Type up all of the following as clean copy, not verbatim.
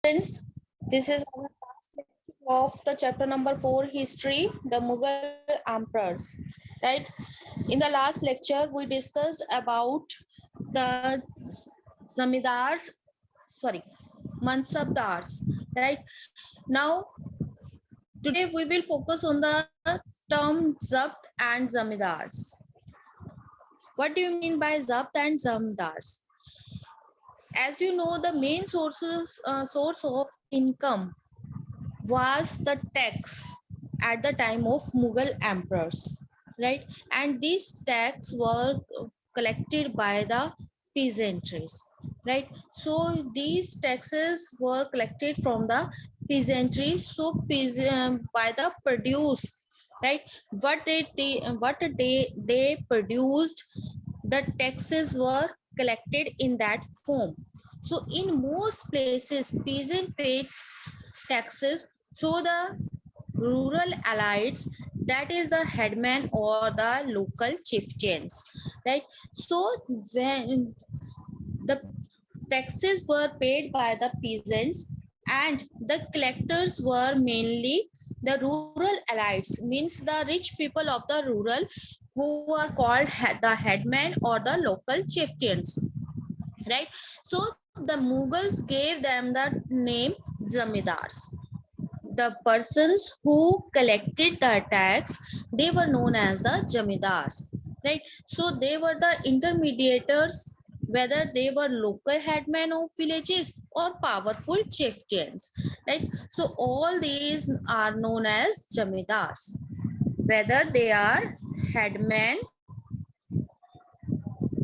Friends, this is our last lecture of the chapter number 4, History, the Mughal Emperors. Right? In the last lecture, we discussed about the Zamidars, sorry, Mansabdars. Right? Now, today we will focus on the term Zabt and Zamidars. What do you mean by Zabt and Zamidars? As you know, the main source of income was the tax at the time of Mughal emperors, right? And these tax were collected by the peasantries, right? So these taxes were collected from the peasantry, so by the produce, right? What they produced, the taxes were collected in that form. So in most places, peasant paid taxes through the rural elites, that is the headman or the local chieftains, right? So when the taxes were paid by the peasants and the collectors were mainly the rural elites, means the rich people of the rural, who are called the headman or the local chieftains, right? So the Mughals gave them the name zamindars. The persons who collected the tax, they were known as the jamidars, right? So they were the intermediators, whether they were local headmen of villages or powerful chieftains, right? So all these are known as jamidars, whether they are headmen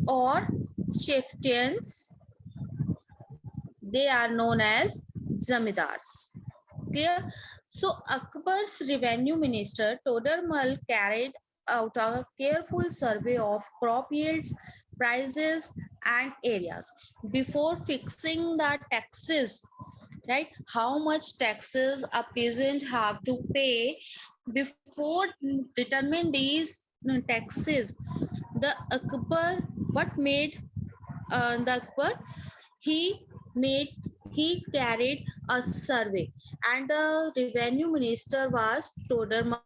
or chieftains, they are known as zamidars. Clear? So Akbar's revenue minister Todarmal carried out a careful survey of crop yields, prices, and areas before fixing the taxes. Right? How much taxes a peasant have to pay before determine these taxes. The Akbar, what made the Akbar? he made he carried a survey, and the revenue minister was Todermal,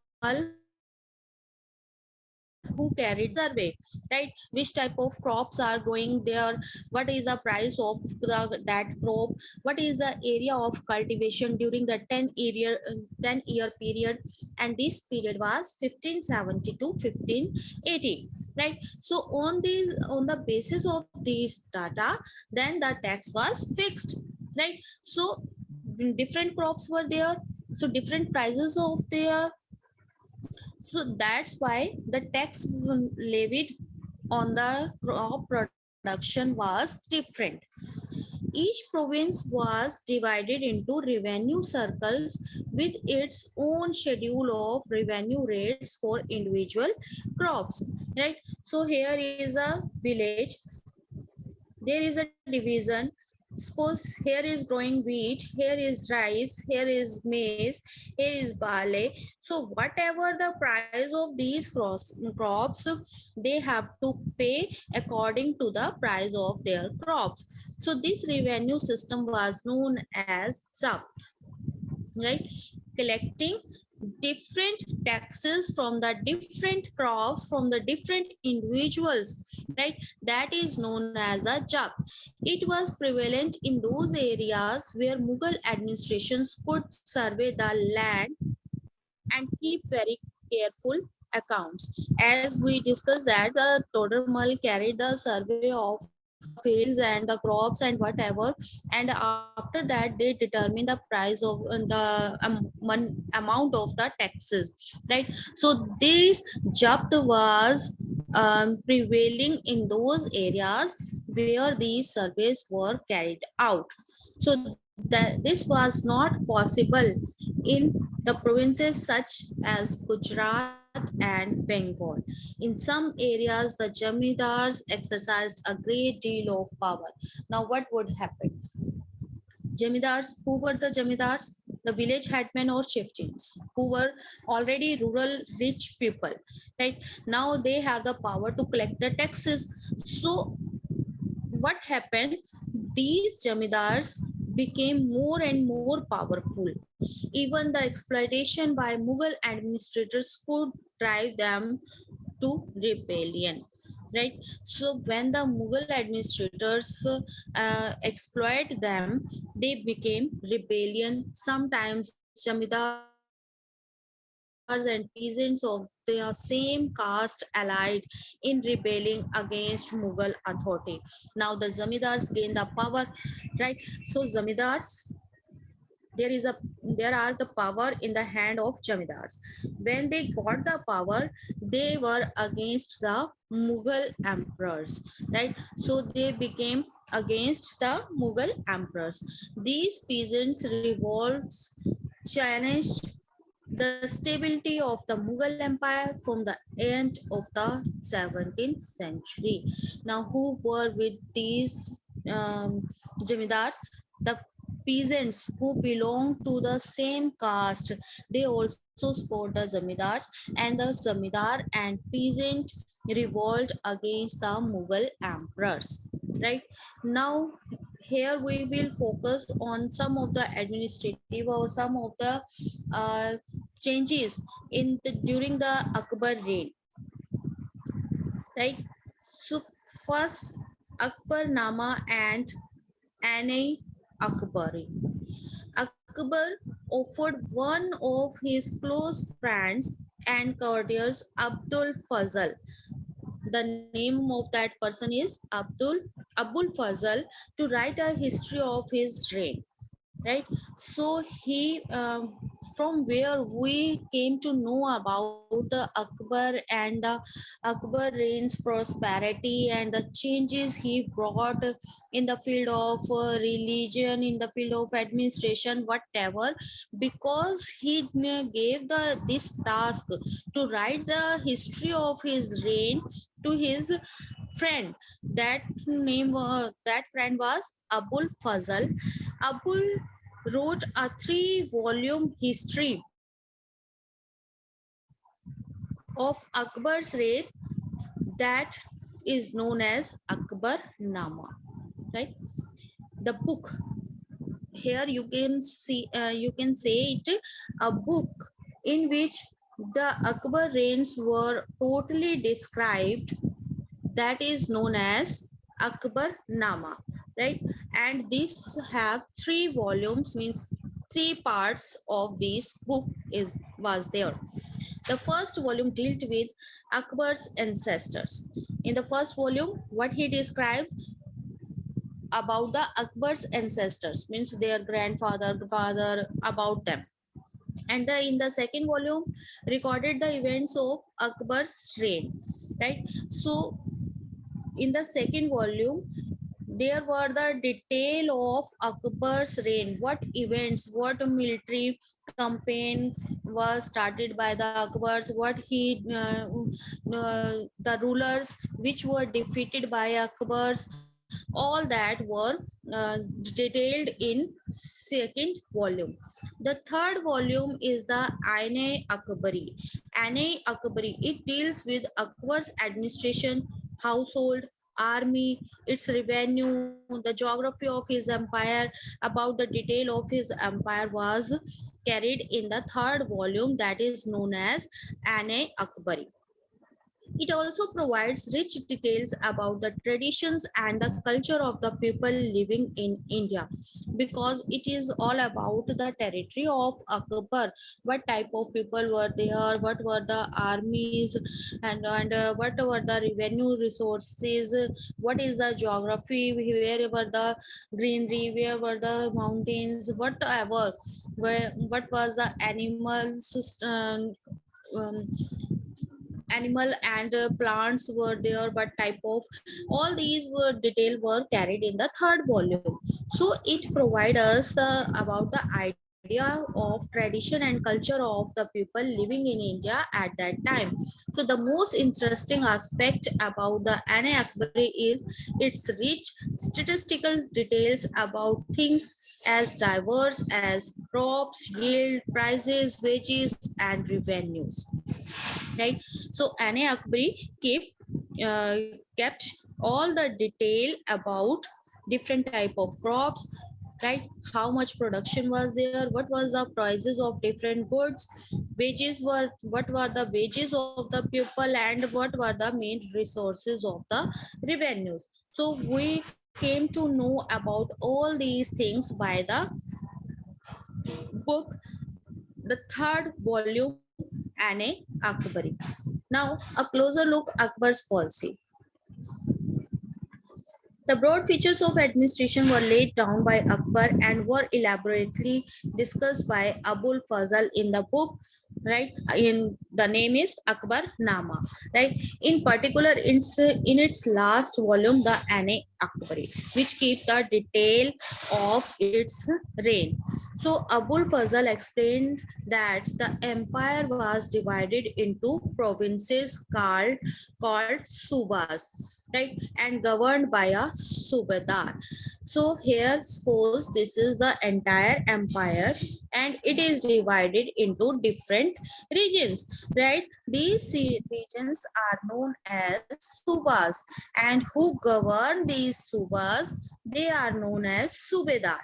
who carried the survey, right? Which type of crops are growing there, what is the price of that crop, what is the area of cultivation during the 10 year period, and this period was 1570 to 1580, right? So on the basis of these data, then the tax was fixed, right? So different crops were there, so different prices of their, so that's why the tax levied on the crop production was different. Each province was divided into revenue circles with its own schedule of revenue rates for individual crops, right? So here is a village, there is a division. Suppose here is growing wheat, here is rice, here is maize, here is barley. So whatever the price of these crops, they have to pay according to the price of their crops. So this revenue system was known as zabt, right? Collecting different taxes from the different crops from the different individuals, right? That is known as a jab. It was prevalent in those areas where Mughal administrations could survey the land and keep very careful accounts. As we discussed that the Todermal carried the survey of fields and the crops and whatever, and after that they determine the price of the amount of the taxes, right? So this jabt was prevailing in those areas where these surveys were carried out. So that this was not possible in the provinces such as Gujarat and Bengal. In some areas, the Jamidars exercised a great deal of power. Now, what would happen? Jamidars, who were the Jamidars? The village headmen or chieftains, who were already rural rich people, right? Now they have the power to collect the taxes. So what happened? These Jamidars became more and more powerful. Even the exploitation by Mughal administrators could drive them to rebellion. Right. So when the Mughal administrators exploit them, they became rebellion. Sometimes Jamidars and peasants of their same caste allied in rebelling against Mughal authority. Now the Zamidars gain the power, right? So Zamidars, there is a there are the power in the hand of Jamidars. When they got the power, they were against the Mughal emperors, right? So they became against the Mughal emperors. These peasants revolts challenged the stability of the Mughal Empire from the end of the 17th century. Now, who were with these Jamidars? The peasants who belong to the same caste. They also support the Zamidars, and the Zamidar and peasant revolt against the Mughal emperors. Right now, here we will focus on some of the administrative or some of the uh, changes during the Akbar reign, right? So first, Akbar Nama and Anne Akbari. Akbar offered one of his close friends and courtiers, Abdul Fazl. The name of that person is Abul Fazl, to write a history of his reign, right? So he from where we came to know about the Akbar and the Akbar reign's prosperity and the changes he brought in the field of religion, in the field of administration, whatever, because he gave the this task to write the history of his reign to his friend. That friend was Abul Fazl. Abul wrote a 3-volume history of Akbar's reign that is known as Akbar Nama. Right, the book, here you can say it, a book in which the Akbar reigns were totally described, that is known as Akbar Nama, right? And this have 3 volumes, means 3 parts of this book is was there. The first volume dealt with Akbar's ancestors. In the first volume, what he described about the Akbar's ancestors, means their grandfather, father, about them. And in the second volume, recorded the events of Akbar's reign, right? So in the second volume, there were the detail of Akbar's reign, what events, what military campaign was started by the Akbars, what the rulers which were defeated by Akbars, all that were detailed in second volume. The third volume is the Aine Akbari. Aine Akbari, it deals with Akbar's administration, household, army, its revenue, the geography of his empire, about the detail of his empire was carried in the third volume, that is known as Ane Akbari. It also provides rich details about the traditions and the culture of the people living in India, because it is all about the territory of Akbar. What type of people were there? What were the armies, and what were the revenue resources? What is the geography? Where were the greenery? Where were the mountains? Whatever. What was the um, animal and plants were there, what type of, all these were detail were carried in the third volume. So it provide us about the idea of tradition and culture of the people living in India at that time. So the most interesting aspect about the Anne Akbari is its rich statistical details about things as diverse as crops, yield, prices, wages, and revenues, right? So Anne Akbari kept all the detail about different type of crops, right? How much production was there, what was the prices of different goods, wages were, what were the wages of the people, and what were the main resources of the revenues. So we came to know about all these things by the book, the third volume, Anne Akbari. Now a closer look Akbar's policy. The broad features of administration were laid down by Akbar and were elaborately discussed by Abul Fazl in the book, right? In the name is Akbar Nama, right? In particular, in its last volume, the Ane Akbari, which keeps the detail of its reign. So Abul Fazl explained that the empire was divided into provinces called subas, right, and governed by a subedar. So here suppose this is the entire empire and it is divided into different regions, right? These regions are known as subas, and who govern these subas, they are known as subedar.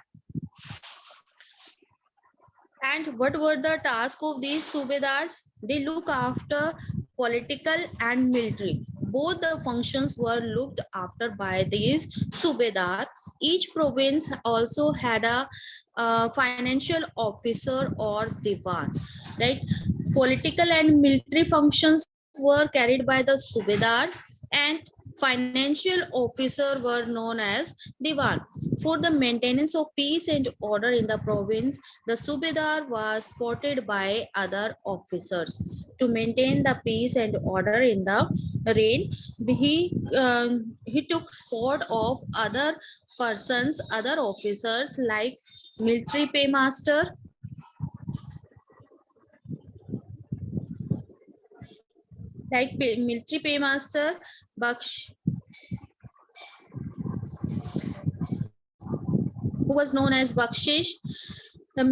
And what were the tasks of these subedars? They look after political and military. Both the functions were looked after by these subedar. Each province also had a financial officer or diwan, right? Political and military functions were carried by the subedars, and financial officer were known as diwan. For the maintenance of peace and order in the province, the Subedar was spotted by other officers. To maintain the peace and order in the reign, he took spot of other persons, other officers like military paymaster, military paymaster Baksh, who was known as Bakshish, the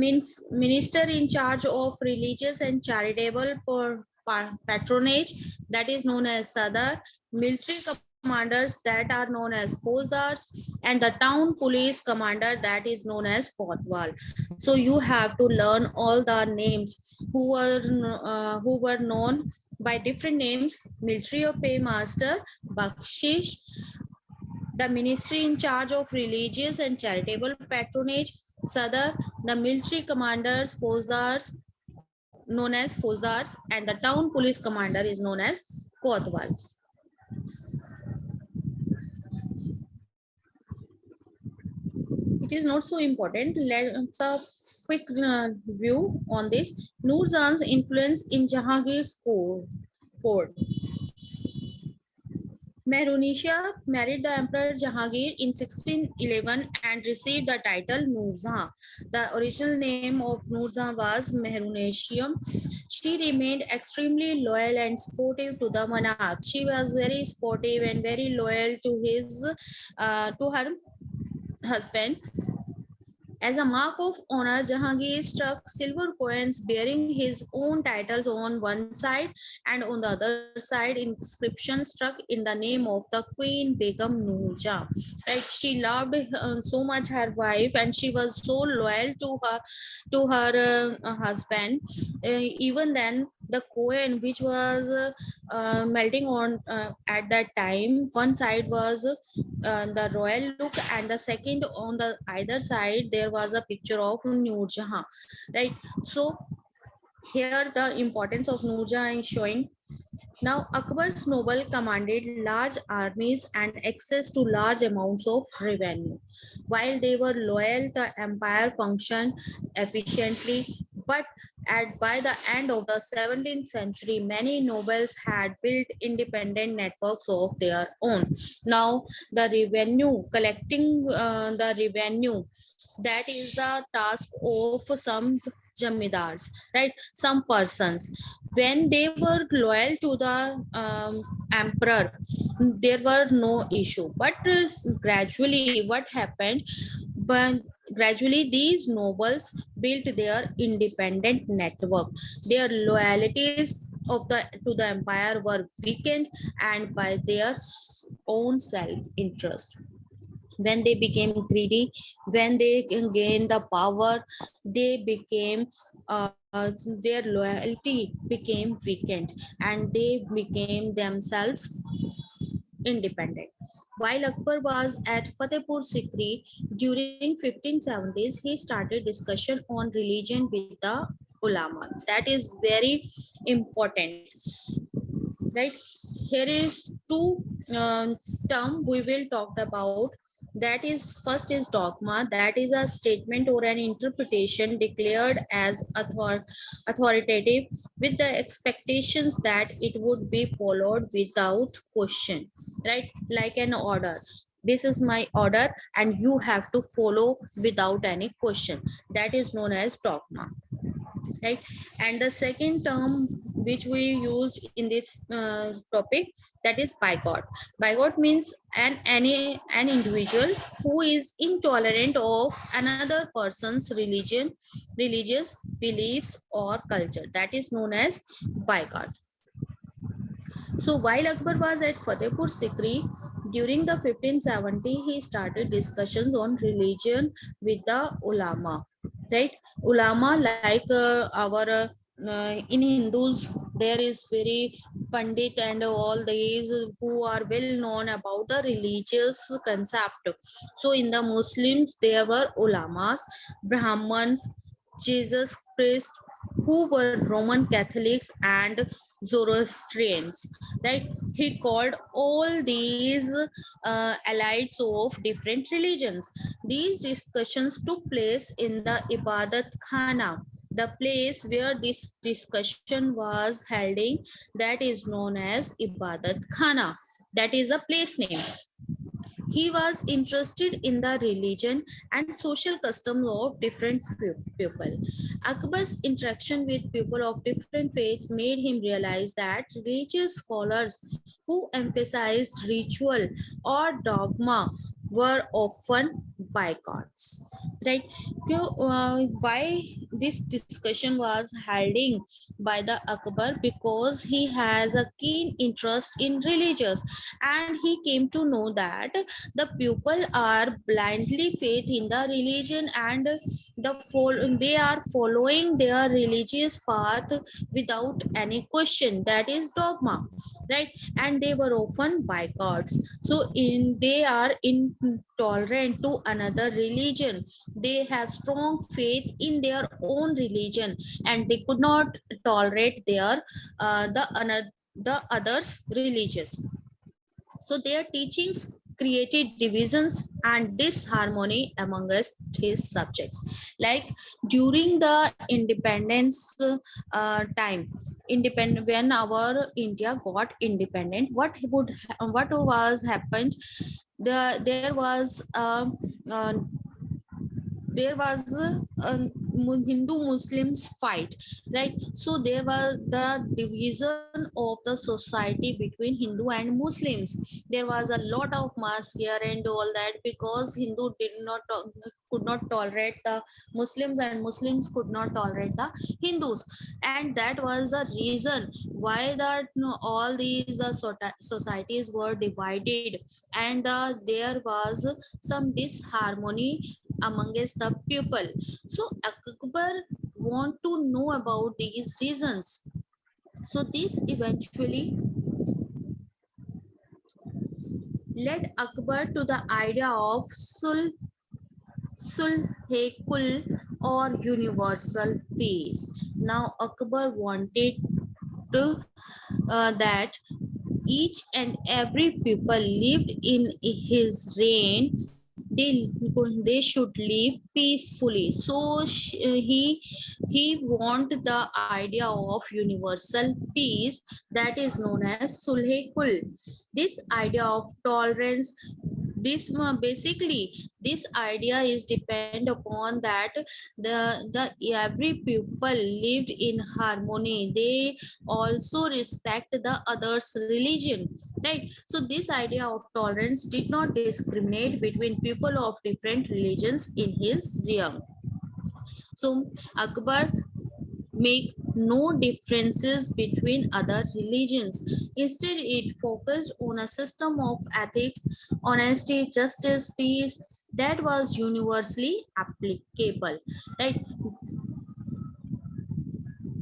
minister in charge of religious and charitable patronage, that is known as Sadar, military commanders that are known as Fauzdars, and the town police commander that is known as Kotwal. So you have to learn all the names who were known by different names: military or paymaster, Bakshish, the ministry in charge of religious and charitable patronage, Sadar, the military commanders, Fauzdars, known as Fauzdars, and the town police commander is known as Kotwal. It is not so important. Let's a quick view on this. Nur Jan's influence in Jahangir's court. Mehrunisha married the Emperor Jahangir in 1611 and received the title Nur Jahan. The original name of Nur Jahan was Mehrunisha. She remained extremely loyal and supportive to the monarch. She was very supportive and very loyal to her husband. As a mark of honor, Jahangir struck silver coins bearing his own titles on one side, and on the other side, inscription struck in the name of the Queen Begum Noor Jahan. Like she loved so much her wife, and she was so loyal to her husband. Even then, the coin which was melting on at that time, one side was the royal look, and the second on the either side there was a picture of Noor Jahan, right? So here the importance of Noor Jahan is showing. Now Akbar's noble commanded large armies and access to large amounts of revenue. While they were loyal, the empire functioned efficiently, but by the end of the 17th century, many nobles had built independent networks of their own. Now, the revenue, collecting the revenue, that is the task of some jamidars, right? Some persons. When they were loyal to the emperor, there were no issue. But gradually, what happened? But gradually, these nobles built their independent network. Their loyalties of the to the empire were weakened and by their own self interest. when they became greedy, when they gained the power, they became their loyalty became weakened and they became themselves independent. While Akbar was at Fatehpur Sikri during 1570s, he started discussion on religion with the ulama. That is very important, right? Here is two term we will talk about. That is, first is dogma. That is a statement or an interpretation declared as authoritative with the expectations that it would be followed without question, right? Like an order. This is my order and you have to follow without any question. That is known as dogma, right? And the second term which we used in this topic, that is bigot. Bigot means an individual who is intolerant of another person's religious beliefs or culture. That is known as bigot. So while Akbar was at Fatehpur Sikri during the 1570, he started discussions on religion with the ulama, right? Ulama, like in Hindus, there is very Pandit and all these who are well known about the religious concept. So in the Muslims, there were ulamas, Brahmins, Jesus Christ, who were Roman Catholics and Zoroastrians, right? He called all these elites of different religions. These discussions took place in the Ibadat Khana, the place where this discussion was holding, that is known as Ibadat Khana. That is a place name. He was interested in the religion and social customs of different people. Akbar's interaction with people of different faiths made him realize that religious scholars who emphasized ritual or dogma were often boycotts. Right? Why this discussion was holding by the Akbar? Because he has a keen interest in religious, and he came to know that the people are blindly faith in the religion and they are following their religious path without any question. That is dogma, right? And they were often boycotts. So in they are intolerant to another religion. They have strong faith in their own religion and they could not tolerate their the others religious. So their teachings created divisions and disharmony amongst his subjects. Like during the independence time, independent when our India got independent, what was happened? There was there was a Hindu Muslims fight, right? So there was the division of the society between Hindu and Muslims. There was a lot of mass here and all that, because Hindu did not could not tolerate the Muslims and Muslims could not tolerate the Hindus, and that was the reason why that all these societies were divided, and there was some disharmony amongst the people. So Akbar want to know about these reasons. So this eventually led Akbar to the idea of Sulhekul or universal peace. Now Akbar wanted to, that each and every people lived in his reign, they should live peacefully. So he want the idea of universal peace, that is known as sulhekul. This idea of tolerance, this basically this idea is depend upon that the every people lived in harmony, they also respect the others religion, right? So this idea of tolerance did not discriminate between people of different religions in his realm. So Akbar make no differences between other religions. Instead, it focused on a system of ethics honesty, justice, peace, that was universally applicable, right?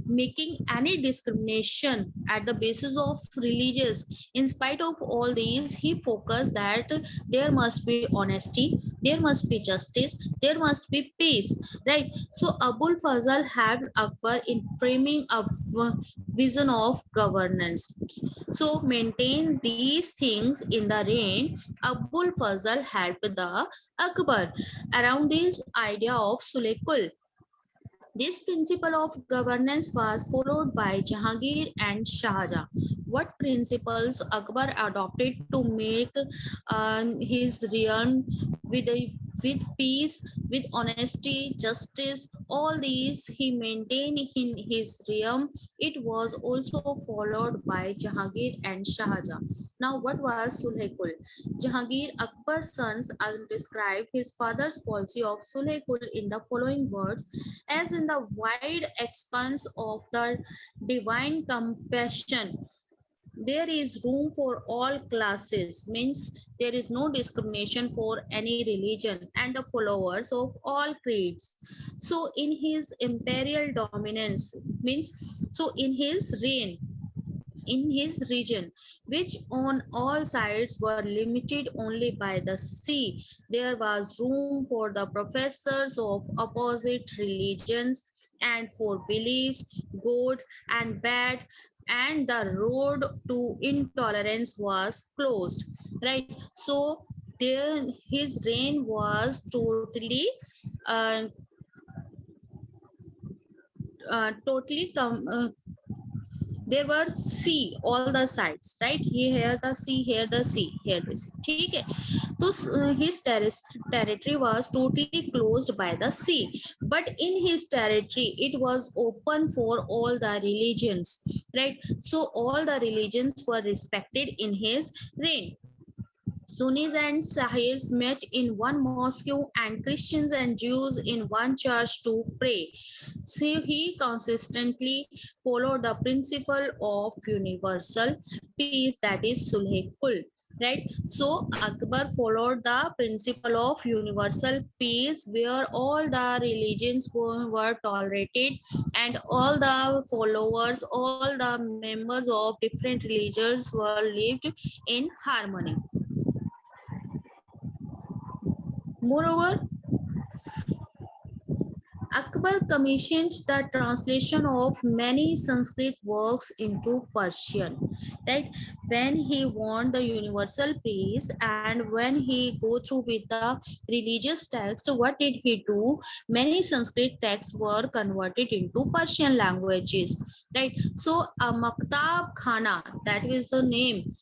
Making any discrimination at the basis of religious. In spite of all these, he focused that there must be honesty, there must be justice, there must be peace, right? So Abul Fazl had Akbar in framing a vision of governance. So maintain these things in the reign, Abul Fazl helped the Akbar around this idea of Sulekul. This principle of governance was followed by Jahangir and Shah Jahan. What principles Akbar adopted to make his realm with with peace, with honesty, justice, all these he maintained in his realm. It was also followed by Jahangir and Shah Jahan. Now, what was Sulhekul? Jahangir Akbar's sons described his father's policy of Sulhekul in the following words: as in the wide expanse of the divine compassion, there is room for all classes, means there is no discrimination for any religion and the followers of all creeds. So in his imperial dominance, means so in his reign, in his region, which on all sides were limited only by the sea, there was room for the professors of opposite religions and for beliefs, good and bad, and the road to intolerance was closed. Right? So there his reign was totally uh, there were sea all the sides, right? Here the sea, here the sea, here the sea, ठीक है? तो his territory was totally closed by the sea, but in his territory it was open for all the religions, right? So all the religions were respected in his reign. Sunnis and Sahis met in one mosque and Christians and Jews in one church to pray. So he consistently followed the principle of universal peace, that is Sulh Kul. Right, so Akbar followed the principle of universal peace where all the religions were tolerated and all the followers, all the members of different religions were lived in harmony. Moreover, Akbar commissioned the translation of many Sanskrit works into Persian. Right? When he want the universal peace and when he go through with the religious text, what did he do? Many Sanskrit texts were converted into Persian languages. Right? So, a Maktab Khana, that is the name,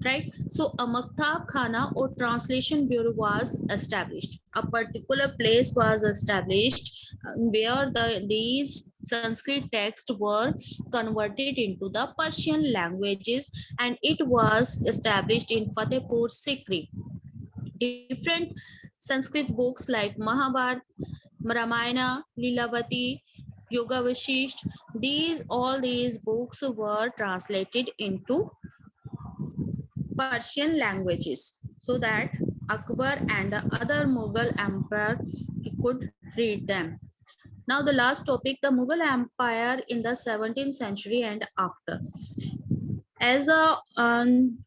right? So a Maktab Khana or translation bureau was established. A particular place was established where these Sanskrit texts were converted into the Persian languages, and it was established in Fatehpur Sikri. Different Sanskrit books like Mahabharata, Ramayana, Lilavati, Yoga Vashisht, these books were translated into Persian languages so that Akbar and the other Mughal emperor could read them. Now the last topic, the Mughal Empire in the 17th century and after. As a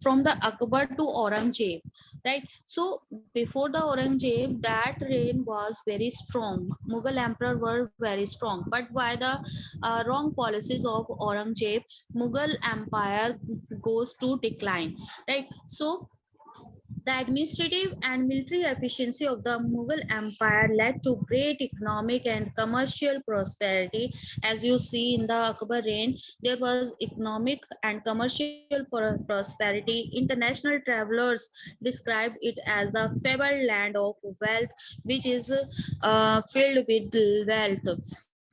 from the Akbar to Aurangzeb, right? So before the Aurangzeb, that reign was very strong. Mughal emperor were very strong, but by the wrong policies of Aurangzeb, Mughal empire goes to decline, right? So the administrative and military efficiency of the Mughal Empire led to great economic and commercial prosperity. As you see in the Akbar reign, there was economic and commercial prosperity. International travelers described it as the fabled land of wealth, which is filled with wealth.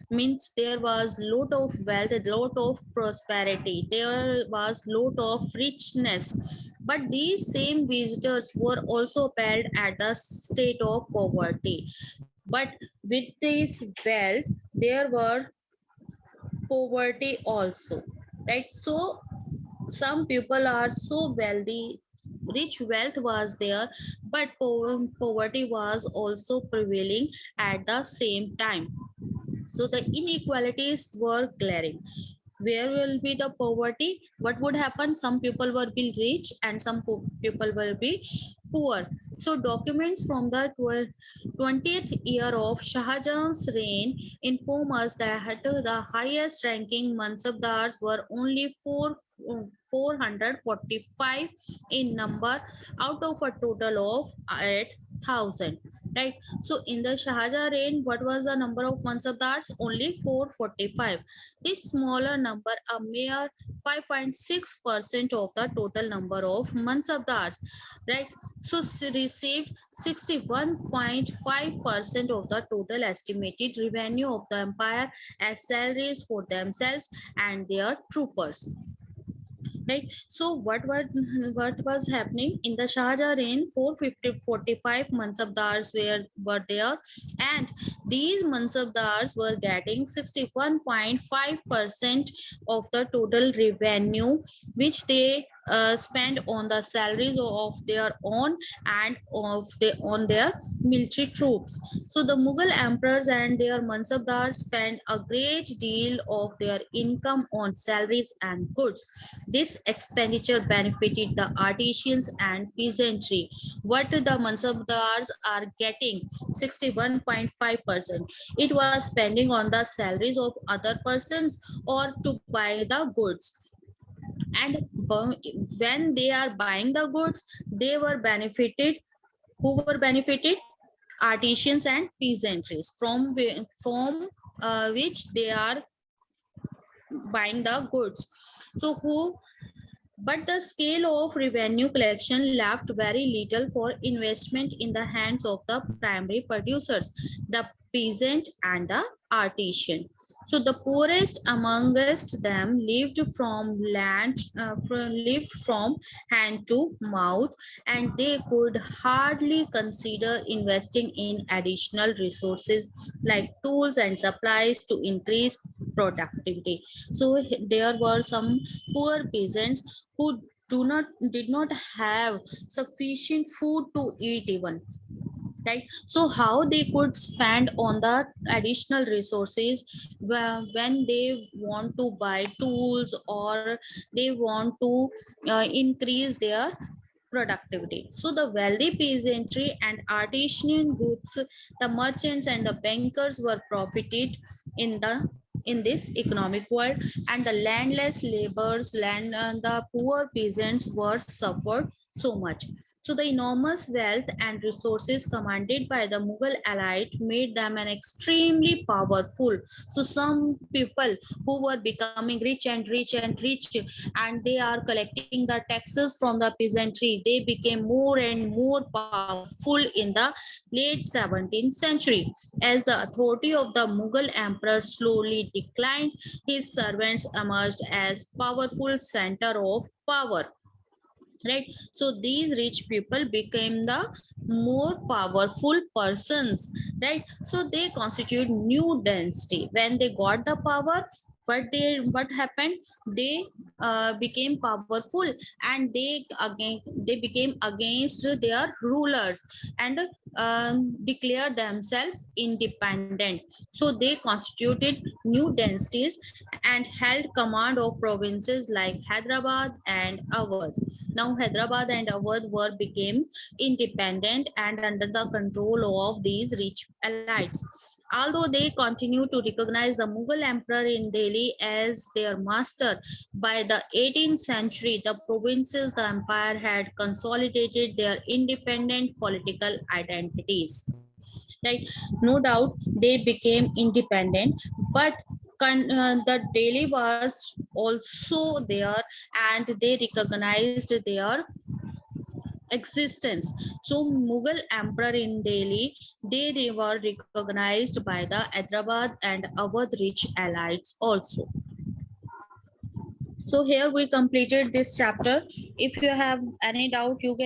Means there was lot of wealth, a lot of prosperity, there was lot of richness, but these same visitors were also appalled at the state of poverty. But with this wealth there were poverty also, right? So some people are so wealthy, rich wealth was there, but poverty was also prevailing at the same time. So the inequalities were glaring. Where will be the poverty? What would happen? Some people will be rich and some people will be poor. So documents from the 20th year of Shah Jahan's reign inform us that the highest ranking mansabdars were only 445 in number out of a total of 8,000, right? So in the Shah Jahan reign, what was the number of mansabdars? Only 445. This smaller number, a mere 5.6% of the total number of mansabdars, right? So received 61.5% of the total estimated revenue of the empire as salaries for themselves and their troopers, right? So what was happening in the Shah Jahan reign? 445 mansabdars were there, and these mansabdars were getting 61.5% of the total revenue, which they spend on the salaries of their own and on their military troops. So the Mughal emperors and their mansabdars spent a great deal of their income on salaries and goods. This expenditure benefited the artisans and peasantry. What the mansabdars are getting? 61.5%. It was spending on the salaries of other persons or to buy the goods. And when they are buying the goods, they were benefited. Who were benefited? Artisans and peasantries, from which they are buying the goods. So who but the scale of revenue collection left very little for investment in the hands of the primary producers, the peasant and the artisan. So the poorest amongst them lived from hand to mouth, and they could hardly consider investing in additional resources like tools and supplies to increase productivity. So there were some poor peasants who did not have sufficient food to eat even, right? So how they could spend on the additional resources when they want to buy tools or they want to increase their productivity. So the wealthy peasantry and artisan groups, the merchants and the bankers were profited in this economic world, and the landless laborers, the poor peasants were suffered so much. So the enormous wealth and resources commanded by the Mughal elite made them an extremely powerful. So some people who were becoming rich and they are collecting the taxes from the peasantry, they became more and more powerful in the late 17th century. As the authority of the Mughal emperor slowly declined, his servants emerged as powerful center of power, right? So these rich people became the more powerful persons, right? So they constitute new dynasty. When they got the power, what happened? They became powerful, and they became against their rulers and declared themselves independent. So they constituted new dynasties and held command of provinces like Hyderabad and Awadh. Now Hyderabad and Awadh were became independent and under the control of these rich elites. Although they continue to recognize the Mughal emperor in Delhi as their master, by the 18th century, the provinces, the empire had consolidated their independent political identities. Right? No doubt they became independent, but the Delhi was also there, and they recognized their existence. So Mughal emperor in Delhi, they were recognized by the Hyderabad and Awadh rich elites also. So here we completed this chapter. If you have any doubt, you can